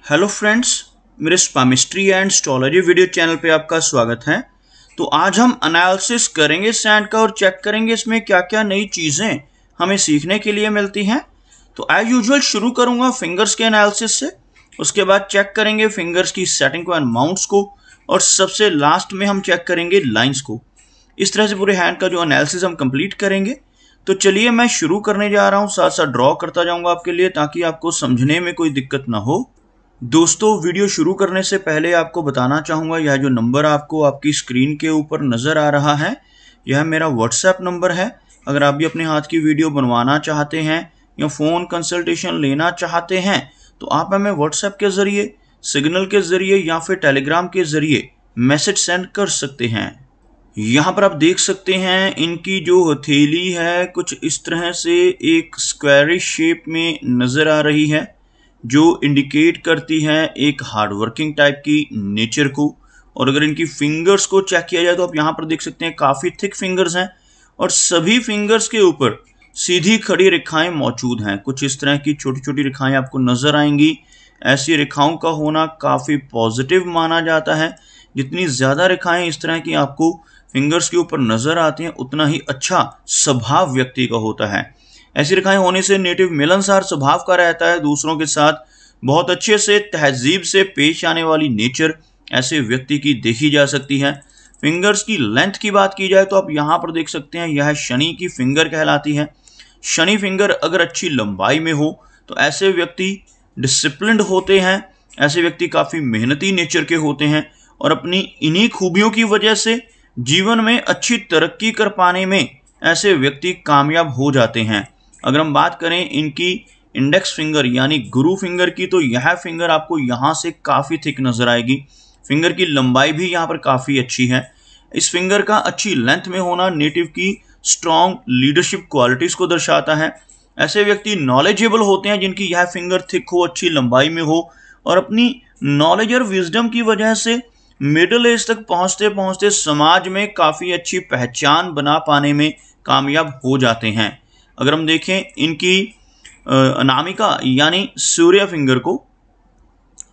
Hello friends, मेरे स्पामिस्ट्री and astrology video channel पे आपका स्वागत है। तो आज हम एनालिसिस करेंगे सैंड का और चेक करेंगे इसमें क्या क्या नई चीज़ें हमें सीखने के लिए मिलती हैं। तो एज यूजुअल शुरू करूंगा फिंगर्स के एनालिसिस से, उसके बाद चेक करेंगे फिंगर्स की सेटिंग को एंड माउंट्स को, और सबसे लास्ट में हम चेक करेंगे लाइन्स को। इस तरह से पूरे हैंड का जो एनालिसिस हम कंप्लीट करेंगे। तो चलिए मैं शुरू करने जा रहा हूँ, साथ साथ ड्रॉ करता जाऊँगा आपके लिए ताकि आपको समझने में कोई दिक्कत ना हो। दोस्तों, वीडियो शुरू करने से पहले आपको बताना चाहूँगा, यह जो नंबर आपको आपकी स्क्रीन के ऊपर नज़र आ रहा है, यह मेरा व्हाट्सएप नंबर है। अगर आप भी अपने हाथ की वीडियो बनवाना चाहते हैं या फ़ोन कंसल्टेशन लेना चाहते हैं तो आप हमें व्हाट्सएप के ज़रिए, सिग्नल के ज़रिए या फिर टेलीग्राम के ज़रिए मैसेज सेंड कर सकते हैं। यहाँ पर आप देख सकते हैं इनकी जो हथेली है कुछ इस तरह से एक स्क्वायरिश शेप में नज़र आ रही है, जो इंडिकेट करती है एक हार्डवर्किंग टाइप की नेचर को। और अगर इनकी फिंगर्स को चेक किया जाए तो आप यहाँ पर देख सकते हैं काफ़ी थिक फिंगर्स हैं और सभी फिंगर्स के ऊपर सीधी खड़ी रेखाएं मौजूद हैं। कुछ इस तरह की छोटी छोटी रेखाएं आपको नज़र आएंगी। ऐसी रेखाओं का होना काफ़ी पॉजिटिव माना जाता है। जितनी ज़्यादा रेखाएं इस तरह की आपको फिंगर्स के ऊपर नज़र आती हैं उतना ही अच्छा स्वभाव व्यक्ति का होता है। ऐसी रेखाएं होने से नेटिव मिलनसार स्वभाव का रहता है, दूसरों के साथ बहुत अच्छे से तहजीब से पेश आने वाली नेचर ऐसे व्यक्ति की देखी जा सकती है। फिंगर्स की लेंथ की बात की जाए तो आप यहाँ पर देख सकते हैं यह शनि की फिंगर कहलाती है। शनि फिंगर अगर अच्छी लंबाई में हो तो ऐसे व्यक्ति डिसिप्लिन्ड होते हैं, ऐसे व्यक्ति काफ़ी मेहनती नेचर के होते हैं और अपनी इन्हीं खूबियों की वजह से जीवन में अच्छी तरक्की कर पाने में ऐसे व्यक्ति कामयाब हो जाते हैं। अगर हम बात करें इनकी इंडेक्स फिंगर यानी गुरु फिंगर की, तो यह फिंगर आपको यहाँ से काफ़ी थिक नज़र आएगी। फिंगर की लंबाई भी यहाँ पर काफ़ी अच्छी है। इस फिंगर का अच्छी लेंथ में होना नेटिव की स्ट्रॉन्ग लीडरशिप क्वालिटीज़ को दर्शाता है। ऐसे व्यक्ति नॉलेजेबल होते हैं जिनकी यह फिंगर थिक हो, अच्छी लंबाई में हो और अपनी नॉलेज और विजडम की वजह से मिडिल एज तक पहुँचते पहुँचते समाज में काफ़ी अच्छी पहचान बना पाने में कामयाब हो जाते हैं। अगर हम देखें इनकी अनामिका यानी सूर्य फिंगर को,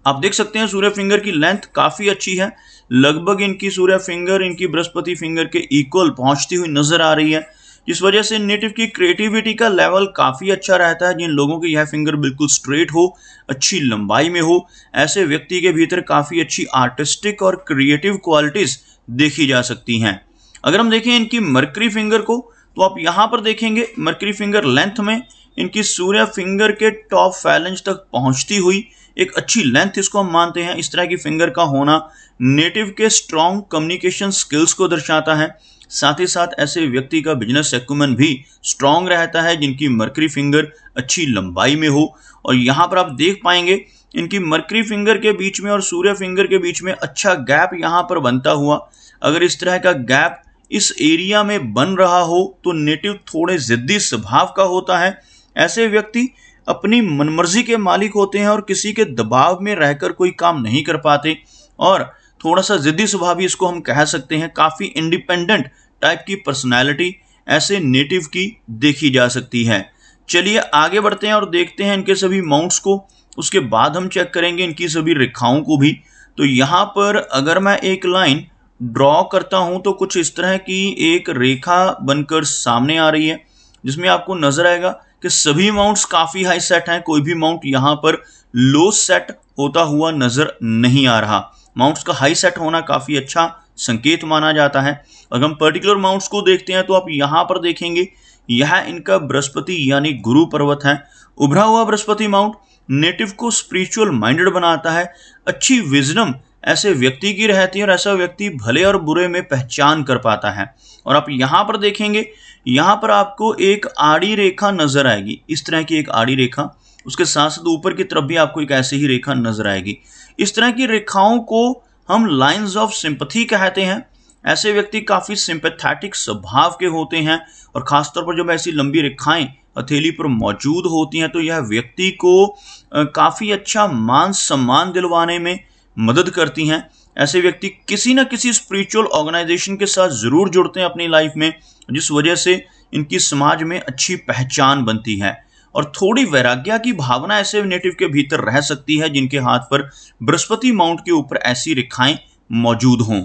आप देख सकते हैं सूर्य फिंगर की लेंथ काफ़ी अच्छी है। लगभग इनकी सूर्य फिंगर इनकी बृहस्पति फिंगर के इक्वल पहुंचती हुई नज़र आ रही है, जिस वजह से नेटिव की क्रिएटिविटी का लेवल काफ़ी अच्छा रहता है। जिन लोगों की यह फिंगर बिल्कुल स्ट्रेट हो, अच्छी लंबाई में हो, ऐसे व्यक्ति के भीतर काफ़ी अच्छी आर्टिस्टिक और क्रिएटिव क्वालिटीज़ देखी जा सकती हैं। अगर हम देखें इनकी मरकरी फिंगर को तो आप यहाँ पर देखेंगे मरकरी फिंगर लेंथ में इनकी सूर्य फिंगर के टॉप फैलेंज तक पहुँचती हुई एक अच्छी लेंथ इसको हम मानते हैं। इस तरह की फिंगर का होना नेटिव के स्ट्रॉन्ग कम्युनिकेशन स्किल्स को दर्शाता है। साथ ही साथ ऐसे व्यक्ति का बिजनेस एक्यूमेन भी स्ट्रॉन्ग रहता है जिनकी मरकरी फिंगर अच्छी लंबाई में हो। और यहाँ पर आप देख पाएंगे इनकी मरकरी फिंगर के बीच में और सूर्य फिंगर के बीच में अच्छा गैप यहाँ पर बनता हुआ। अगर इस तरह का गैप इस एरिया में बन रहा हो तो नेटिव थोड़े ज़िद्दी स्वभाव का होता है। ऐसे व्यक्ति अपनी मनमर्जी के मालिक होते हैं और किसी के दबाव में रहकर कोई काम नहीं कर पाते और थोड़ा सा ज़िद्दी स्वभाव भी इसको हम कह सकते हैं। काफ़ी इंडिपेंडेंट टाइप की पर्सनैलिटी ऐसे नेटिव की देखी जा सकती है। चलिए आगे बढ़ते हैं और देखते हैं इनके सभी माउंट्स को, उसके बाद हम चेक करेंगे इनकी सभी रेखाओं को भी। तो यहाँ पर अगर मैं एक लाइन ड्रॉ करता हूँ तो कुछ इस तरह की एक रेखा बनकर सामने आ रही है, जिसमें आपको नजर आएगा कि सभी माउंट्स काफ़ी हाई सेट हैं। कोई भी माउंट यहाँ पर लो सेट होता हुआ नजर नहीं आ रहा। माउंट्स का हाई सेट होना काफ़ी अच्छा संकेत माना जाता है। अगर हम पर्टिकुलर माउंट्स को देखते हैं तो आप यहाँ पर देखेंगे यह इनका बृहस्पति यानी गुरु पर्वत है। उभरा हुआ बृहस्पति माउंट नेटिव को स्पिरिचुअल माइंडेड बनाता है। अच्छी विजडम ऐसे व्यक्ति की रहती है और ऐसा व्यक्ति भले और बुरे में पहचान कर पाता है। और आप यहाँ पर देखेंगे यहाँ पर आपको एक आड़ी रेखा नजर आएगी, इस तरह की एक आड़ी रेखा। उसके साथ साथ ऊपर की तरफ भी आपको एक ऐसी ही रेखा नजर आएगी। इस तरह की रेखाओं को हम लाइंस ऑफ सिंपैथी कहते हैं। ऐसे व्यक्ति काफ़ी सिंपैथेटिक स्वभाव के होते हैं और ख़ासतौर पर जब ऐसी लंबी रेखाएं हथेली पर मौजूद होती हैं तो यह व्यक्ति को काफ़ी अच्छा मान सम्मान दिलवाने में मदद करती हैं। ऐसे व्यक्ति किसी न किसी स्पिरिचुअल ऑर्गेनाइजेशन के साथ ज़रूर जुड़ते हैं अपनी लाइफ में, जिस वजह से इनकी समाज में अच्छी पहचान बनती है। और थोड़ी वैराग्य की भावना ऐसे नेटिव के भीतर रह सकती है जिनके हाथ पर बृहस्पति माउंट के ऊपर ऐसी रेखाएं मौजूद हों।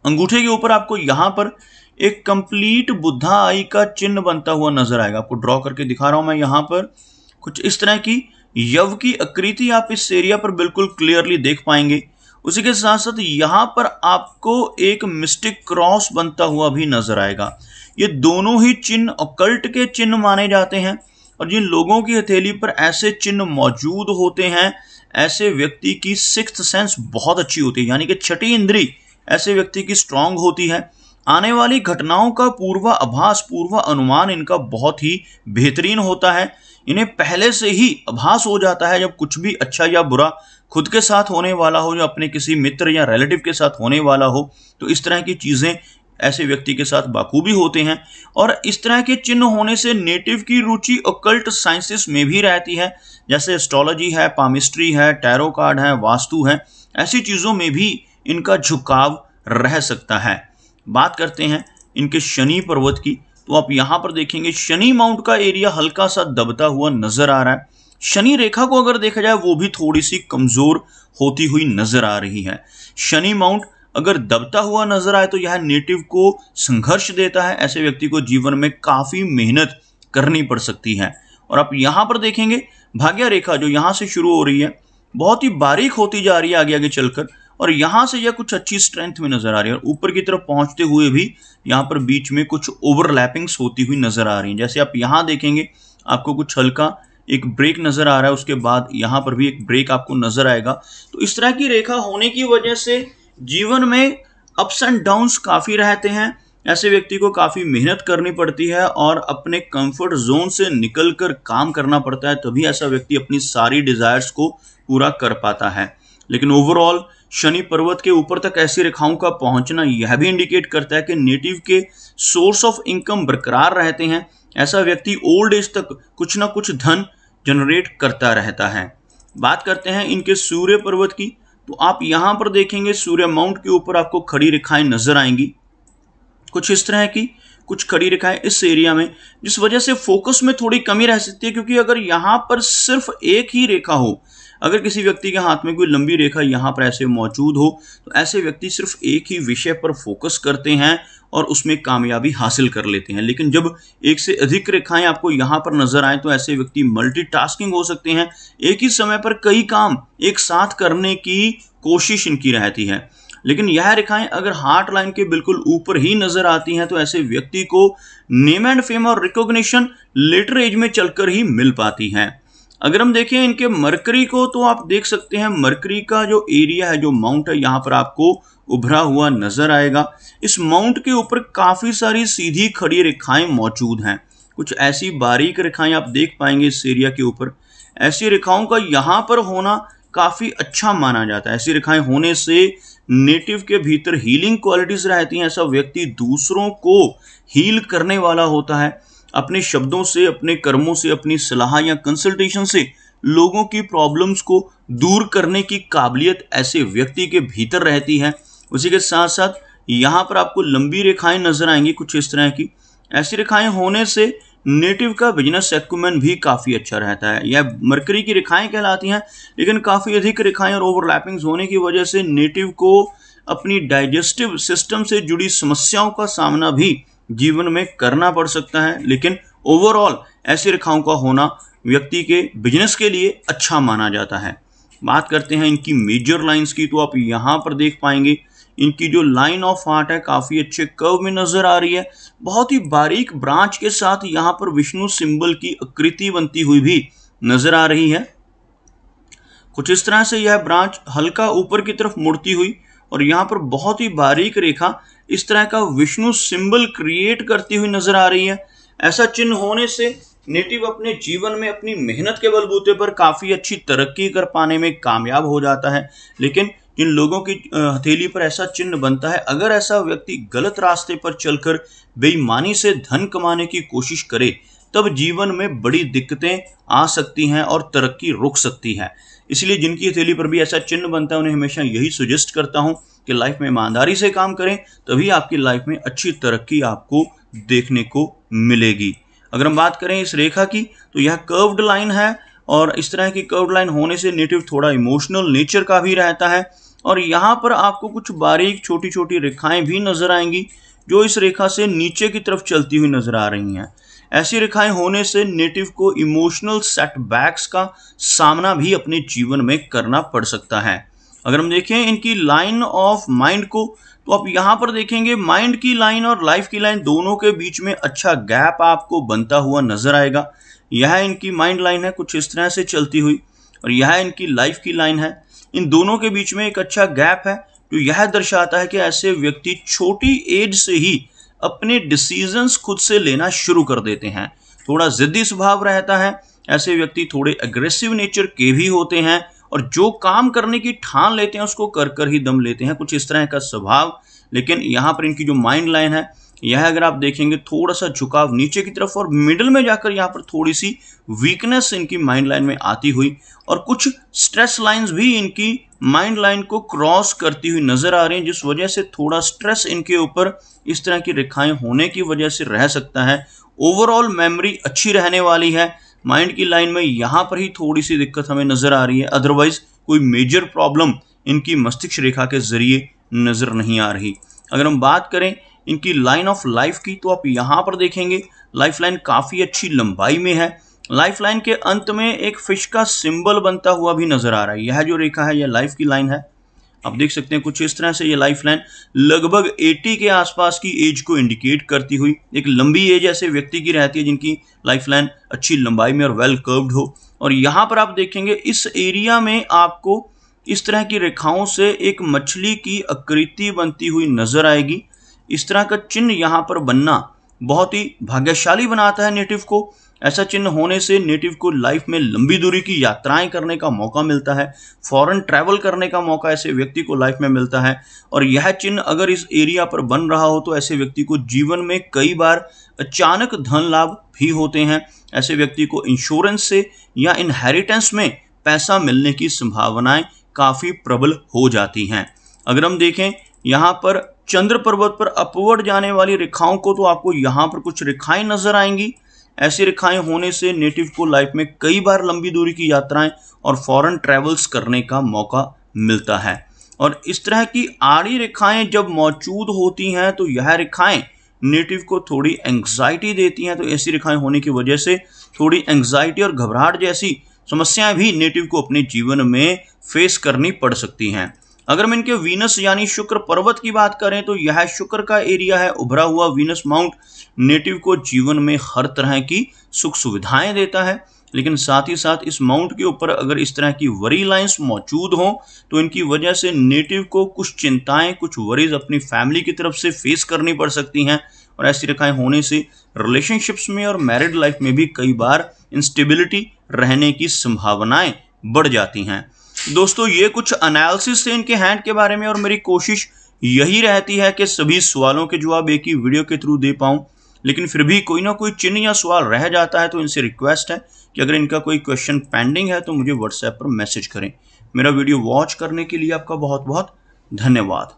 अंगूठे के ऊपर आपको यहाँ पर एक कंप्लीट बुद्धा आई का चिन्ह बनता हुआ नजर आएगा। आपको ड्रॉ करके दिखा रहा हूं मैं यहाँ पर। कुछ इस तरह की यव की आकृति आप इस एरिया पर बिल्कुल क्लियरली देख पाएंगे। उसी के साथ साथ यहाँ पर आपको एक मिस्टिक क्रॉस बनता हुआ भी नजर आएगा। ये दोनों ही चिन्ह ऑकल्ट के चिन्ह माने जाते हैं, और जिन लोगों की हथेली पर ऐसे चिन्ह मौजूद होते हैं, ऐसे व्यक्ति की सिक्स्थ सेंस बहुत अच्छी होती है, यानी कि छठी इंद्री ऐसे व्यक्ति की स्ट्रांग होती है। आने वाली घटनाओं का पूर्वाभास, पूर्व अनुमान इनका बहुत ही बेहतरीन होता है। इन्हें पहले से ही आभास हो जाता है जब कुछ भी अच्छा या बुरा खुद के साथ होने वाला हो या अपने किसी मित्र या रिलेटिव के साथ होने वाला हो। तो इस तरह की चीजें ऐसे व्यक्ति के साथ बाखूबी होते हैं। और इस तरह के चिन्ह होने से नेटिव की रुचि ऑकल्ट साइंसेस में भी रहती है, जैसे एस्ट्रोलॉजी है, पामिस्ट्री है, टैरो कार्ड है, वास्तु है। ऐसी चीजों में भी इनका झुकाव रह सकता है। बात करते हैं इनके शनि पर्वत की, तो आप यहां पर देखेंगे शनि माउंट का एरिया हल्का सा दबता हुआ नजर आ रहा है। शनि रेखा को अगर देखा जाए वो भी थोड़ी सी कमजोर होती हुई नजर आ रही है। शनि माउंट अगर दबता हुआ नजर आए तो यह नेटिव को संघर्ष देता है। ऐसे व्यक्ति को जीवन में काफी मेहनत करनी पड़ सकती है। और आप यहां पर देखेंगे भाग्य रेखा जो यहां से शुरू हो रही है बहुत ही बारीक होती जा रही है आगे आगे चलकर, और यहां से यह कुछ अच्छी स्ट्रेंथ में नजर आ रही है। और ऊपर की तरफ पहुंचते हुए भी यहां पर बीच में कुछ ओवरलैपिंग्स होती हुई नजर आ रही हैं। जैसे आप यहां देखेंगे आपको कुछ हल्का एक ब्रेक नजर आ रहा है, उसके बाद यहां पर भी एक ब्रेक आपको नजर आएगा। तो इस तरह की रेखा होने की वजह से जीवन में अप्स एंड डाउन्स काफी रहते हैं। ऐसे व्यक्ति को काफी मेहनत करनी पड़ती है और अपने कंफर्ट जोन से निकलकर काम करना पड़ता है, तभी ऐसा व्यक्ति अपनी सारी डिजायर्स को पूरा कर पाता है। लेकिन ओवरऑल शनि पर्वत के ऊपर तक ऐसी रेखाओं का पहुंचना यह भी इंडिकेट करता है कि नेटिव के सोर्स ऑफ इनकम बरकरार रहते हैं। ऐसा व्यक्ति ओल्ड एज तक कुछ ना कुछ धन जनरेट करता रहता है। बात करते हैं इनके सूर्य पर्वत की, तो आप यहां पर देखेंगे सूर्य माउंट के ऊपर आपको खड़ी रेखाएं नजर आएंगी। कुछ इस तरह की कुछ खड़ी रेखाएं इस एरिया में, जिस वजह से फोकस में थोड़ी कमी रह सकती है। क्योंकि अगर यहां पर सिर्फ एक ही रेखा हो, अगर किसी व्यक्ति के हाथ में कोई लंबी रेखा यहाँ पर ऐसे मौजूद हो, तो ऐसे व्यक्ति सिर्फ एक ही विषय पर फोकस करते हैं और उसमें कामयाबी हासिल कर लेते हैं। लेकिन जब एक से अधिक रेखाएं आपको यहाँ पर नजर आए तो ऐसे व्यक्ति मल्टीटास्किंग हो सकते हैं। एक ही समय पर कई काम एक साथ करने की कोशिश इनकी रहती है। लेकिन यह रेखाएं अगर हार्ट लाइन के बिल्कुल ऊपर ही नजर आती हैं तो ऐसे व्यक्ति को नेम एंड फेम और रिकॉग्निशन लेटर एज में चलकर ही मिल पाती है। अगर हम देखें इनके मरकरी को, तो आप देख सकते हैं मरकरी का जो एरिया है, जो माउंट है, यहाँ पर आपको उभरा हुआ नजर आएगा। इस माउंट के ऊपर काफी सारी सीधी खड़ी रेखाएं मौजूद हैं। कुछ ऐसी बारीक रेखाएं आप देख पाएंगे इस एरिया के ऊपर। ऐसी रेखाओं का यहाँ पर होना काफी अच्छा माना जाता है। ऐसी रेखाएं होने से नेटिव के भीतर हीलिंग क्वालिटीज रहती हैं। ऐसा व्यक्ति दूसरों को हील करने वाला होता है। अपने शब्दों से, अपने कर्मों से, अपनी सलाह या कंसल्टेशन से लोगों की प्रॉब्लम्स को दूर करने की काबिलियत ऐसे व्यक्ति के भीतर रहती है। उसी के साथ साथ यहाँ पर आपको लंबी रेखाएं नजर आएंगी कुछ इस तरह की। ऐसी रेखाएं होने से नेटिव का बिजनेस एक्यूमेन भी काफी अच्छा रहता है। यह मरकरी की रेखाएं कहलाती हैं, लेकिन काफी अधिक रेखाएं और ओवरलैपिंग्स होने की वजह से नेटिव को अपनी डाइजेस्टिव सिस्टम से जुड़ी समस्याओं का सामना भी जीवन में करना पड़ सकता है। लेकिन ओवरऑल ऐसी रेखाओं का होना व्यक्ति के बिजनेस के लिए अच्छा माना जाता है। बात करते हैं इनकी मेजर लाइंस की, तो आप यहाँ पर देख पाएंगे इनकी जो लाइन ऑफ हार्ट है काफी अच्छे कर्व में नजर आ रही है। बहुत ही बारीक ब्रांच के साथ यहाँ पर विष्णु सिंबल की आकृति बनती हुई भी नजर आ रही है। कुछ इस तरह से यह ब्रांच हल्का ऊपर की तरफ मुड़ती हुई और यहाँ पर बहुत ही बारीक रेखा इस तरह का विष्णु सिंबल क्रिएट करती हुई नजर आ रही है। ऐसा चिन्ह होने से नेटिव अपने जीवन में अपनी मेहनत के बलबूते पर काफी अच्छी तरक्की कर पाने में कामयाब हो जाता है। लेकिन जिन लोगों की हथेली पर ऐसा चिन्ह बनता है, अगर ऐसा व्यक्ति गलत रास्ते पर चलकर बेईमानी से धन कमाने की कोशिश करे, तब जीवन में बड़ी दिक्कतें आ सकती हैं और तरक्की रुक सकती है। इसलिए जिनकी हथेली पर भी ऐसा चिन्ह बनता है, उन्हें हमेशा यही सजेस्ट करता हूं कि लाइफ में ईमानदारी से काम करें, तभी आपकी लाइफ में अच्छी तरक्की आपको देखने को मिलेगी। अगर हम बात करें इस रेखा की तो यह कर्व्ड लाइन है, और इस तरह की कर्व्ड लाइन होने से नेटिव थोड़ा इमोशनल नेचर का भी रहता है। और यहाँ पर आपको कुछ बारीक छोटी छोटी रेखाएं भी नजर आएंगी जो इस रेखा से नीचे की तरफ चलती हुई नजर आ रही हैं। ऐसी रेखाएं होने से नेटिव को इमोशनल सेटबैक्स का सामना भी अपने जीवन में करना पड़ सकता है। अगर हम देखें इनकी लाइन ऑफ माइंड को, तो आप यहाँ पर देखेंगे माइंड की लाइन और लाइफ की लाइन दोनों के बीच में अच्छा गैप आपको बनता हुआ नजर आएगा। यह इनकी माइंड लाइन है कुछ इस तरह से चलती हुई, और यह इनकी लाइफ की लाइन है। इन दोनों के बीच में एक अच्छा गैप है जो यह दर्शाता है कि ऐसे व्यक्ति छोटी एज से ही अपने डिसीजंस खुद से लेना शुरू कर देते हैं। थोड़ा जिद्दी स्वभाव रहता है, ऐसे व्यक्ति थोड़े एग्रेसिव नेचर के भी होते हैं, और जो काम करने की ठान लेते हैं उसको कर कर ही दम लेते हैं, कुछ इस तरह का स्वभाव। लेकिन यहाँ पर इनकी जो माइंड लाइन है यह अगर आप देखेंगे थोड़ा सा झुकाव नीचे की तरफ, और मिडिल में जाकर यहाँ पर थोड़ी सी वीकनेस इनकी माइंड लाइन में आती हुई, और कुछ स्ट्रेस लाइंस भी इनकी माइंड लाइन को क्रॉस करती हुई नजर आ रही हैं, जिस वजह से थोड़ा स्ट्रेस इनके ऊपर इस तरह की रेखाएं होने की वजह से रह सकता है। ओवरऑल मेमोरी अच्छी रहने वाली है। माइंड की लाइन में यहाँ पर ही थोड़ी सी दिक्कत हमें नजर आ रही है, अदरवाइज कोई मेजर प्रॉब्लम इनकी मस्तिष्क रेखा के जरिए नजर नहीं आ रही। अगर हम बात करें इनकी लाइन ऑफ लाइफ की, तो आप यहाँ पर देखेंगे लाइफ लाइन काफ़ी अच्छी लंबाई में है। लाइफ लाइन के अंत में एक फिश का सिंबल बनता हुआ भी नजर आ रहा है। यह जो रेखा है यह लाइफ की लाइन है। आप देख सकते हैं कुछ इस तरह से ये लाइफ लाइन लगभग 80 के आसपास की एज को इंडिकेट करती हुई, एक लंबी एज ऐसे व्यक्ति की रहती है जिनकी लाइफ लाइन अच्छी लंबाई में और वेल कर्व्ड हो। और यहाँ पर आप देखेंगे इस एरिया में आपको इस तरह की रेखाओं से एक मछली की आकृति बनती हुई नजर आएगी। इस तरह का चिन्ह यहाँ पर बनना बहुत ही भाग्यशाली बनाता है नेटिव को। ऐसा चिन्ह होने से नेटिव को लाइफ में लंबी दूरी की यात्राएं करने का मौका मिलता है, फॉरेन ट्रैवल करने का मौका ऐसे व्यक्ति को लाइफ में मिलता है। और यह चिन्ह अगर इस एरिया पर बन रहा हो तो ऐसे व्यक्ति को जीवन में कई बार अचानक धन लाभ भी होते हैं। ऐसे व्यक्ति को इंश्योरेंस से या इनहेरिटेंस में पैसा मिलने की संभावनाएं काफ़ी प्रबल हो जाती हैं। अगर हम देखें यहाँ पर चंद्र पर्वत पर अपवर्ड जाने वाली रेखाओं को, तो आपको यहाँ पर कुछ रेखाएं नजर आएंगी। ऐसी रेखाएं होने से नेटिव को लाइफ में कई बार लंबी दूरी की यात्राएं और फॉरेन ट्रैवल्स करने का मौका मिलता है। और इस तरह की आड़ी रेखाएं जब मौजूद होती हैं तो यह रेखाएं नेटिव को थोड़ी एंग्जाइटी देती हैं। तो ऐसी रेखाएं होने की वजह से थोड़ी एंग्जाइटी और घबराहट जैसी समस्याएं भी नेटिव को अपने जीवन में फेस करनी पड़ सकती हैं। अगर हम इनके वीनस यानी शुक्र पर्वत की बात करें तो यह शुक्र का एरिया है। उभरा हुआ वीनस माउंट नेटिव को जीवन में हर तरह की सुख सुविधाएं देता है, लेकिन साथ ही साथ इस माउंट के ऊपर अगर इस तरह की वरी लाइंस मौजूद हों तो इनकी वजह से नेटिव को कुछ चिंताएं, कुछ वरीज अपनी फैमिली की तरफ से फेस करनी पड़ सकती हैं। और ऐसी रेखाएं होने से रिलेशनशिप्स में और मैरिड लाइफ में भी कई बार इंस्टेबिलिटी रहने की संभावनाएं बढ़ जाती हैं। दोस्तों, ये कुछ एनालिसिस थे इनके हैंड के बारे में, और मेरी कोशिश यही रहती है कि सभी सवालों के जवाब एक ही वीडियो के थ्रू दे पाऊँ। लेकिन फिर भी कोई ना कोई चिन्ह या सवाल रह जाता है, तो इनसे रिक्वेस्ट है कि अगर इनका कोई क्वेश्चन पेंडिंग है तो मुझे व्हाट्सएप पर मैसेज करें। मेरा वीडियो वॉच करने के लिए आपका बहुत बहुत धन्यवाद।